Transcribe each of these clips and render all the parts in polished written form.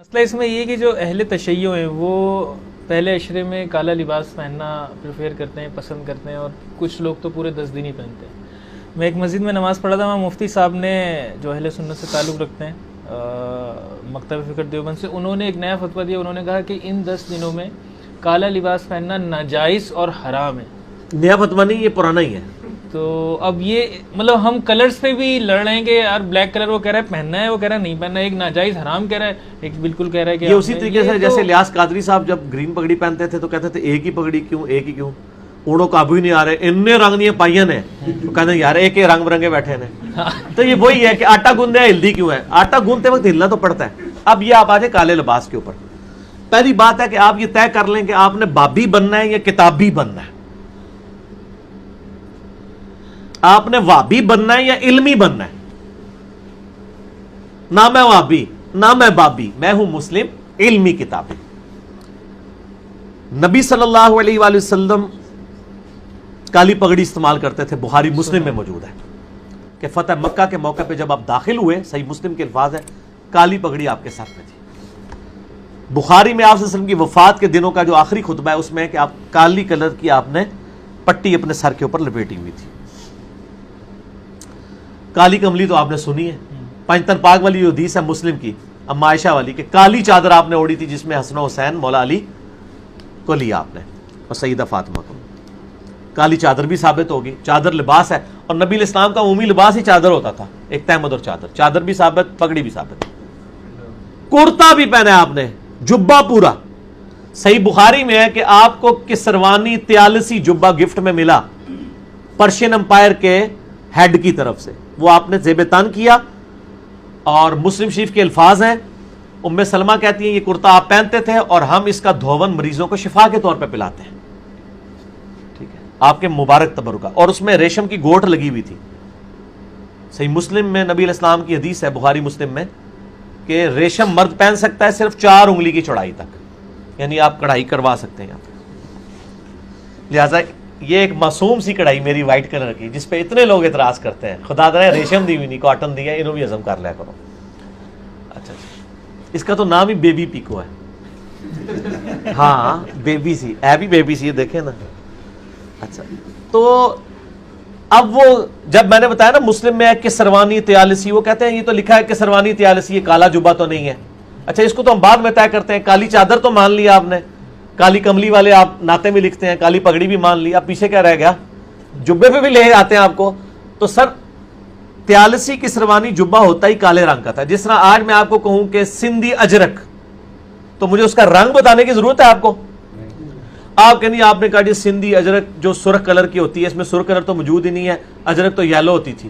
مسئلہ اس میں یہ کہ جو اہل تشیع ہیں وہ پہلے عشرے میں کالا لباس پہننا پریفیئر کرتے ہیں، پسند کرتے ہیں، اور کچھ لوگ تو پورے 10 دن ہی پہنتے ہیں۔ میں ایک مسجد میں نماز پڑھا تھا، وہاں مفتی صاحب نے جو اہل سنت سے تعلق رکھتے ہیں مکتب فکر دیوبند سے، انہوں نے ایک نیا فتویٰ دیا۔ انہوں نے کہا کہ ان 10 دنوں میں کالا لباس پہننا ناجائز اور حرام ہے۔ نیا فتویٰ نہیں، یہ پرانا ہی ہے۔ تو اب یہ مطلب ہم کلرز پہ بھی لڑ رہے ہیں کہ یار بلیک کلر وہ کہہ رہا ہے پہننا ہے، وہ کہہ رہا ہے نہیں پہننا ہے، ایک ناجائز حرام کہہ رہا ہے، ایک بالکل کہہ رہا ہے کہ یہ اسی طریقے سے جیسے لیاس قادری صاحب جب گرین پگڑی پہنتے تھے تو کہتے تھے ایک ہی پگڑی کیوں، ایک ہی کیوں، اوڑوں قابو ہی نہیں آ رہے، اننے رنگ نہیں پائیاں نے، تو کہتے ہیں یار ایک ہی رنگ برنگے بیٹھے نے۔ تو یہ وہی ہے کہ آٹا گوندے ہیں ہلدی کیوں ہے، آٹا گوندتے وقت ہلنا تو پڑتا ہے۔ اب یہ آپ آ جائیں کالے لباس کے اوپر۔ پہلی بات ہے کہ آپ یہ طے کر لیں کہ آپ نے بابی بننا ہے یا کتابی بننا ہے، آپ نے وابی بننا ہے یا علمی بننا ہے۔ نہ میں وابی نہ میں بابی، میں ہوں مسلم علمی کتابی۔ نبی صلی اللہ علیہ وآلہ وسلم کالی پگڑی استعمال کرتے تھے، بخاری مسلم میں موجود ہے کہ فتح مکہ کے موقع پہ جب آپ داخل ہوئے، صحیح مسلم کے الفاظ ہیں، کالی پگڑی آپ کے سر پہ تھی۔ بخاری میں آپ صلی اللہ علیہ وسلم کی وفات کے دنوں کا جو آخری خطبہ ہے اس میں ہے کہ آپ کالی کلر کی آپ نے پٹی اپنے سر کے اوپر لپیٹی ہوئی تھی۔ کالی کملی تو آپ نے سنی ہے، پنجتن پاک والی جو حدیث ہے مسلم کی، اما عائشہ والی، کہ کالی چادر آپ نے اوڑی تھی جس میں حسن و حسین مولا علی کو لیا آپ نے اور سیدہ فاطمہ کو۔ کالی چادر بھی ثابت ہوگی، چادر لباس ہے، اور نبی علیہ السلام کا عمومی لباس ہی چادر ہوتا تھا، ایک تہمد اور چادر، چادر بھی ثابت، پگڑی بھی ثابت، کرتا بھی پہنا ہے آپ نے، جبہ پورا۔ صحیح بخاری میں ہے کہ آپ کو کسروانی تیالسی جبہ گفٹ میں ملا پرشین امپائر کے ہیڈ کی طرف سے، وہ آپ نے زیب تن کیا، اور مسلم شریف کے الفاظ ہیں، ام سلمہ کہتی ہیں یہ کرتا آپ پہنتے تھے اور ہم اس کا دھون مریضوں کو شفا کے طور پہ پلاتے ہیں، ٹھیک ہے، آپ کے مبارک تبرکہ، اور اس میں ریشم کی گوٹھ لگی ہوئی تھی۔ صحیح مسلم میں نبی علیہ السلام کی حدیث ہے، بخاری مسلم میں، کہ ریشم مرد پہن سکتا ہے صرف 4 انگلی کی چوڑائی تک، یعنی آپ کڑھائی کروا سکتے ہیں یہاں پہ۔ لہٰذا یہ ایک معصوم سی کڑھائی میری وائٹ کلر کی، جس پہ اتنے لوگ اعتراض کرتے ہیں، خدا تعالیٰ ریشم دی ہوئی نہیں، کاٹن دی ہے، انہوں بھی ہضم کر لیا کرو۔ اچھا اس کا تو نام ہی بیبی پیکو ہے، ہاں بیبی سی ہے، بھی بیبی سی، دیکھیں نا۔ اچھا تو اب وہ جب میں نے بتایا نا مسلم میں ہے کہ سروانی تیالسی، وہ کہتے ہیں یہ تو لکھا ہے کہ سروانی تیالسی، یہ کالا جبہ تو نہیں ہے۔ اچھا اس کو تو ہم بعد میں طے کرتے ہیں، کالی چادر تو مان لیا آپ نے، کالی کملی والے آپ ناطے میں لکھتے ہیں، کالی پگڑی بھی مان لی، اب پیچھے کیا رہ گیا؟ جبے پہ بھی لے آتے ہیں آپ کو۔ تو سر تیالسی کی سروانی جبہ ہوتا ہی کالے رنگ کا تھا، جس طرح آج میں آپ کو کہوں کہ سندھی اجرک، تو مجھے اس کا رنگ بتانے کی ضرورت ہے آپ کو؟ آپ کہیں آپ نے کہا جی سندھی اجرک جو سرخ کلر کی ہوتی ہے، اس میں سرخ کلر تو موجود ہی نہیں ہے، اجرک تو یلو ہوتی تھی۔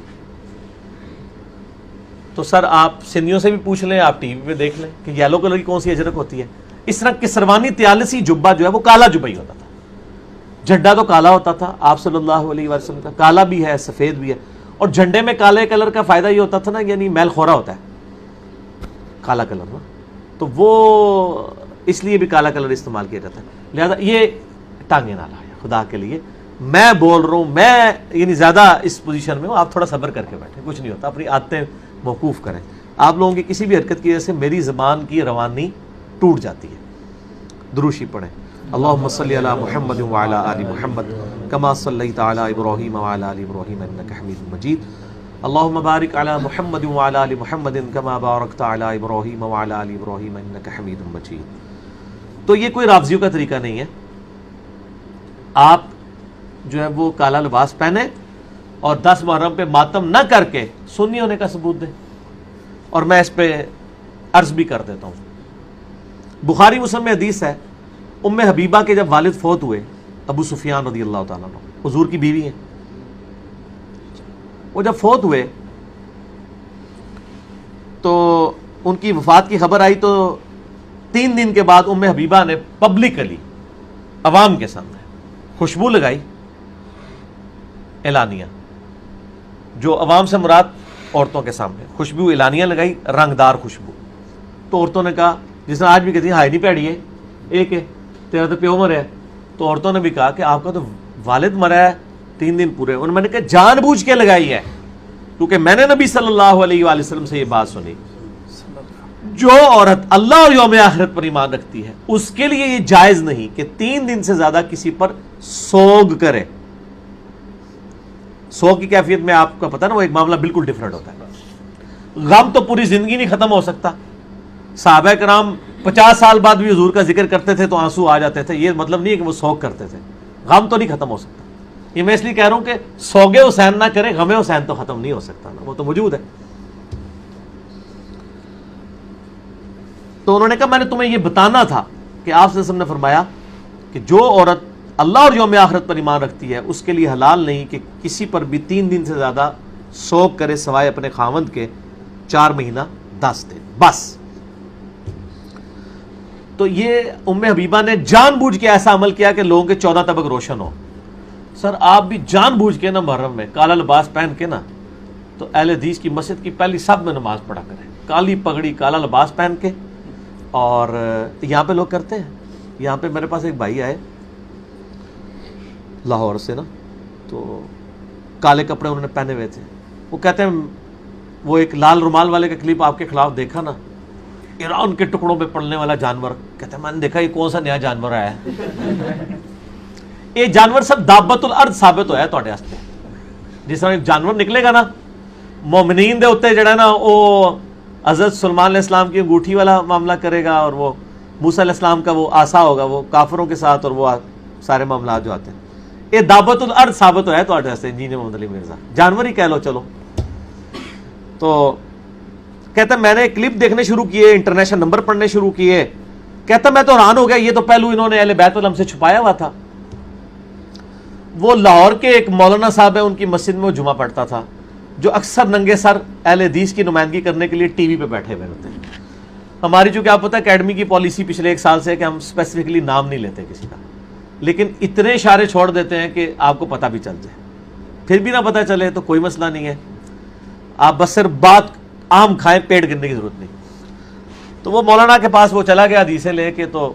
تو سر آپ سندھیوں سے بھی پوچھ لیں، آپ ٹی وی پہ دیکھ لیں کہ یلو کلر کی کون سی اجرک ہوتی ہے۔ اس طرح کسروانی تیالسی جبہ جو ہے وہ کالا جبہ ہی ہوتا تھا، جھنڈا تو کالا ہوتا تھا آپ صلی اللہ علیہ وسلم کا، کالا بھی ہے سفید بھی ہے، اور جھنڈے میں کالے کلر کا فائدہ یہ ہوتا تھا نا، یعنی میل خورا ہوتا ہے کالا کلر نا، تو وہ اس لیے بھی کالا کلر استعمال کیا جاتا ہے۔ لہذا یہ ٹانگیں نہ لایا خدا کے لیے، میں بول رہا ہوں، میں یعنی زیادہ اس پوزیشن میں ہوں، آپ تھوڑا صبر کر کے بیٹھیں، کچھ نہیں ہوتا، اپنی عادتیں موقوف کریں۔ آپ لوگوں کی کسی بھی حرکت کی وجہ سے میری زبان کی روانی ٹوٹ جاتی ہے۔ دروشی پڑھیں، اللہم صلی علی محمد وعلی آل محمد کما صلیت علی ابراہیم وعلی آل ابراہیم انک حمید مجید، اللہم بارک علی محمد وعلی آل محمد کما بارکت علی ابراہیم وعلی آل ابراہیم انک حمید مجید۔ تو یہ کوئی رافضیوں کا طریقہ نہیں ہے، آپ جو ہے وہ کالا لباس پہنیں اور 10 محرم پہ ماتم نہ کر کے سنی ہونے کا ثبوت دیں۔ اور میں اس پہ عرض بھی کر دیتا ہوں، بخاری مسلم میں حدیث ہے، ام حبیبہ کے جب والد فوت ہوئے، ابو سفیان رضی اللہ تعالیٰ عنہ حضور کی بیوی ہیں، وہ جب فوت ہوئے تو ان کی وفات کی خبر آئی، تو 3 دن کے بعد ام حبیبہ نے پبلکلی عوام کے سامنے خوشبو لگائی، اعلانیہ، جو عوام سے مراد عورتوں کے سامنے خوشبو اعلانیہ لگائی، رنگدار خوشبو۔ تو عورتوں نے کہا، جس طرح آج بھی کہتی ہیں ہائے نہیں پیڑی ہے، ایک ہے تیرا تو پیو مرا ہے، تو عورتوں نے بھی کہا کہ آپ کا تو والد مرا ہے 3 دن پورے۔ انہوں نے کہا جان بوجھ کے لگائی ہے، کیونکہ میں نے نبی صلی اللہ علیہ وآلہ وسلم سے یہ بات سنی، جو عورت اللہ اور یوم آخرت پر ایمان رکھتی ہے اس کے لیے یہ جائز نہیں کہ 3 دن سے زیادہ کسی پر سوگ کرے. سوگ کی کیفیت میں آپ کو پتا نا وہ ایک معاملہ بالکل ڈیفرنٹ ہوتا ہے. غم تو پوری زندگی نہیں ختم ہو سکتا. صحابہ کرام 50 سال بعد بھی حضور کا ذکر کرتے تھے تو آنسو آ جاتے تھے. یہ مطلب نہیں ہے کہ وہ سوگ کرتے تھے. غم تو نہیں ختم ہو سکتا. یہ میں اس لیے کہہ رہا ہوں کہ سوگے حسین نہ کرے, غم حسین تو ختم نہیں ہو سکتا نا, وہ تو موجود ہے. تو انہوں نے کہا میں نے تمہیں یہ بتانا تھا کہ آپ صلی اللہ علیہ وسلم نے فرمایا کہ جو عورت اللہ اور یوم آخرت پر ایمان رکھتی ہے اس کے لیے حلال نہیں کہ کسی پر بھی 3 دن سے زیادہ سوگ کرے سوائے اپنے خاوند کے 4 مہینہ 10 دن بس. تو یہ ام حبیبہ نے جان بوجھ کے ایسا عمل کیا کہ لوگوں کے 14 طبق روشن ہو. سر آپ بھی جان بوجھ کے نا محرم میں کالا لباس پہن کے نا تو اہل حدیث کی مسجد کی پہلی صف میں نماز پڑھا کریں, کالی پگڑی کالا لباس پہن کے. اور یہاں پہ لوگ کرتے ہیں. یہاں پہ میرے پاس ایک بھائی آئے لاہور سے نا, تو کالے کپڑے انہوں نے پہنے ہوئے تھے. وہ کہتے ہیں وہ ایک لال رومال والے کا کلپ آپ کے خلاف دیکھا نا, ایران کے ٹکڑوں پہ پڑنے والا جانور. کہتے ہیں میں نے دیکھا یہ کون سا نیا جانور آیا ہے. یہ جانور سب دابت الارض ثابت ہوا ہے تواڈے واسطے. جس طرح ایک جانور نکلے گا نا مومنین دے اوتے جڑا نا وہ حضرت سلمان علیہ السلام کی انگوٹھی والا معاملہ کرے گا, اور وہ موسیٰ علیہ السلام کا وہ آسا ہوگا وہ کافروں کے ساتھ, اور وہ سارے معاملات جو آتے ہیں. یہ دعوت الارض ثابت ہوا ہے تو سے انجینئر محمد علی مرزا, جانور ہی کہہ لو چلو. تو کہتا میں نے کلپ دیکھنے شروع کیے, انٹرنیشنل نمبر پڑھنے شروع کیے. کہتا میں تو حیران ہو گیا, یہ تو پہلو انہوں نے اہل بیت ال ہم سے چھپایا ہوا تھا. وہ لاہور کے ایک مولانا صاحب ہیں, ان کی مسجد میں وہ جمعہ پڑھتا تھا, جو اکثر ننگے سر اہل حدیث کی نمائندگی کرنے کے لیے ٹی وی پہ بیٹھے ہوئے ہوتے ہیں. ہماری چونکہ آپ پتہ ہے اکیڈمی کی پالیسی پچھلے 1 سال سے ہے کہ ہم اسپیسیفکلی نام نہیں لیتے کسی کا, لیکن اتنے اشارے چھوڑ دیتے ہیں کہ آپ کو پتہ بھی چل جائے. پھر بھی نہ پتہ چلے تو کوئی مسئلہ نہیں ہے, آپ بس صرف بات عام کھائیں, پیٹ گرنے کی ضرورت نہیں. تو وہ مولانا کے پاس وہ چلا گیا حدیثیں لے کے, تو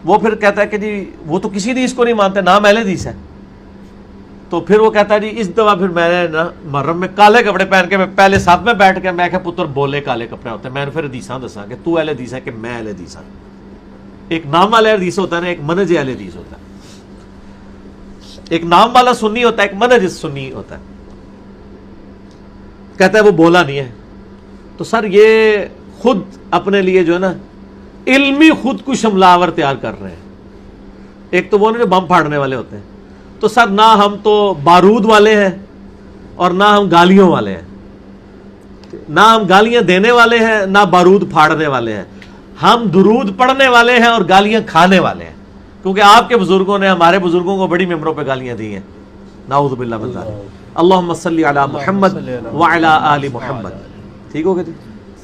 وہ پھر کہتا ہے کہ جی وہ تو کسی حدیث کو نہیں مانتے, نام اہل حدیث ہے. تو پھر وہ کہتا ہے جی اس دفعہ پھر میں نے نا محرم میں کالے کپڑے پہن کے میں پہلے صف میں بیٹھ کے میں کہ پتر بولے کالے کپڑے ہوتے ہیں, میں نے پھر حدیثاں دسا کہ تو اہل حدیث ہے کہ میں اہل حدیث ہوں. ایک نام والا حدیث ہوتا ہے نا, ایک منہج اہل حدیث ہوتا ہے. ایک نام والا سنی ہوتا ہے, ایک منہج سنی ہوتا ہے. کہتا ہے وہ بولا نہیں ہے. تو سر یہ خود اپنے لیے جو ہے نا علمی خود کو شملاور تیار کر رہے ہیں. ایک تو وہ جو بم پھاڑنے والے ہوتے ہیں, تو سر نہ ہم تو بارود والے ہیں اور نہ ہم گالیوں والے ہیں, نہ ہم گالیاں دینے والے ہیں نہ بارود پھاڑنے والے ہیں. ہم درود پڑھنے والے ہیں اور گالیاں کھانے والے ہیں, کیونکہ آپ کے بزرگوں نے ہمارے بزرگوں کو بڑی ممبروں پہ گالیاں دی ہیں. نعوذ باللہ من ذالک. اللہم صلی علی محمد وعلی آل محمد. ٹھیک ہوگا جی.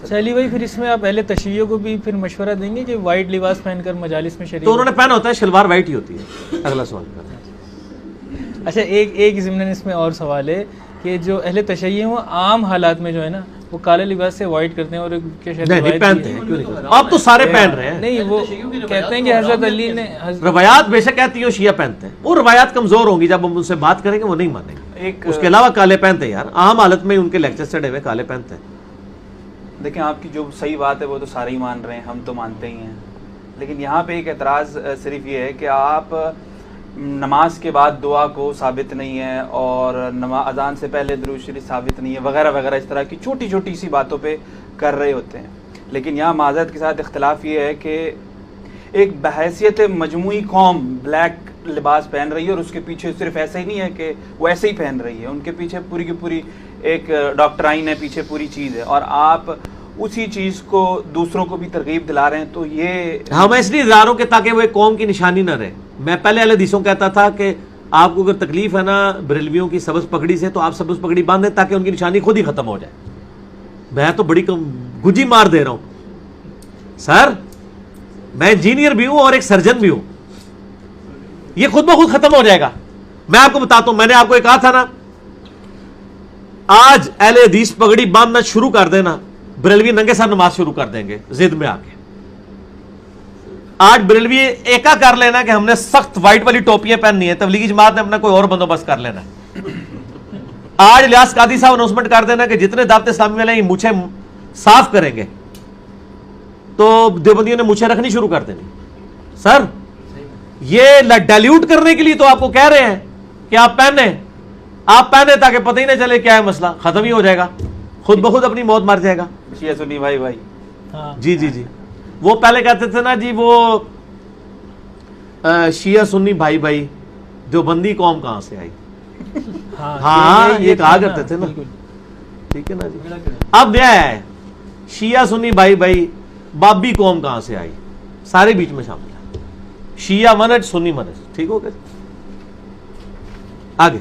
چلیے بھائی, پھر اس میں آپ اہل تشیع کو بھی پھر مشورہ دیں گے کہ وائٹ لباس پہن کر مجالس میں شریک؟ تو انہوں نے پہنا ہوتا ہے شلوار وائٹ ہی ہوتی ہے. اگلا سوال کریں. اچھا ایک ضمن اس میں اور سوال ہے کہ جو اہل تشیع وہ عام حالات میں جو ہے نا وہ کالے لباس سے وائٹ کرتے ہیں, اور نہیں پہنتے ہیں, کیوں نہیں؟ آپ تو سارے پہن رہے ہیں. نہیں, وہ کہتے ہیں کہ حضرت علی نے روایات بے شک کہتی ہیں شیعہ پہنتے ہیں, وہ روایات کمزور ہوں گی, جب ہم ان سے بات کریں گے وہ نہیں مانیں گے. اس کے علاوہ کالے پہنتے ہیں یار, عام حالت میں ان کے لیکچر چڑھے ہوئے کالے پہنتے ہیں. دیکھیں آپ کی جو صحیح بات ہے وہ تو سارے ہی مان رہے ہیں, ہم تو مانتے ہی ہیں, لیکن یہاں پہ ایک اعتراض صرف یہ ہے کہ آپ نماز کے بعد دعا کو ثابت نہیں ہے, اور اذان سے پہلے درود شریف ثابت نہیں ہے, وغیرہ وغیرہ اس طرح کی چھوٹی چھوٹی سی باتوں پہ کر رہے ہوتے ہیں. لیکن یہاں معذرت کے ساتھ اختلاف یہ ہے کہ ایک بحیثیت مجموعی قوم بلیک لباس پہن رہی ہے, اور اس کے پیچھے صرف ایسا ہی نہیں ہے کہ وہ ایسے ہی پہن رہی ہے, ان کے پیچھے پوری کی پوری ایک ڈاکٹرائن ہے, پیچھے پوری چیز ہے, اور آپ اسی چیز کو دوسروں کو بھی ترغیب دلا رہے ہیں. تو یہ ہم اس لیے دلا رہا ہوں کہ تاکہ وہ ایک قوم کی نشانی نہ رہے. میں پہلے اہل حدیثوں کہتا تھا کہ آپ کو اگر تکلیف ہے نا بریلویوں کی سبز پگڑی سے, تو آپ سبز پگڑی باندھیں تاکہ ان کی نشانی خود ہی ختم ہو جائے. میں تو بڑی گجی مار دے رہا ہوں سر, میں انجینئر بھی ہوں اور ایک سرجن بھی ہوں, یہ خود بخود ختم ہو جائے گا. میں آپ کو بتاتا ہوں, میں نے آپ کو یہ کہا تھا نا, آج اہل حدیث پگڑی باندھنا شروع کر دینا, بریلوی ننگے سر نماز شروع کر دیں گے ضد میں آ کے. آج بریلوی ایکا کر لینا کہ ہم نے سخت وائٹ والی ٹوپیاں پہننی ہے, تبلیغی جماعت نے اپنا کوئی اور بندوبست کر لینا ہے. آج الیاس قادری صاحب اناؤنسمنٹ کر دینا کہ جتنے دعوت اسلامی والے ہیں مجھے صاف کریں گے تو دیوبندیوں نے مجھے رکھنی شروع کر دینی. سر یہ ڈائلیوٹ کرنے کے لیے تو آپ کو کہہ رہے ہیں کہ آپ پہنیں تاکہ پتہ ہی نہ چلے کیا ہے مسئلہ, ختم ہی ہو جائے گا, خود بخود اپنی موت مر جائے گا. شیعہ سنی بھائی بھائی. جی جی جی, وہ پہلے کہتے تھے نا جی, وہ شیعہ سنی بھائی بھائی, دیوبندی قوم کہاں سے آئی. ہاں یہ کہا کرتے تھے نا, ٹھیک ہے نا جی. اب نیا ہے شیعہ سنی بھائی بھائی, بابی قوم کہاں سے آئی, سارے بیچ میں شامل ہے. شیعہ منہج سنی منہج, ٹھیک ہو گیا. آگے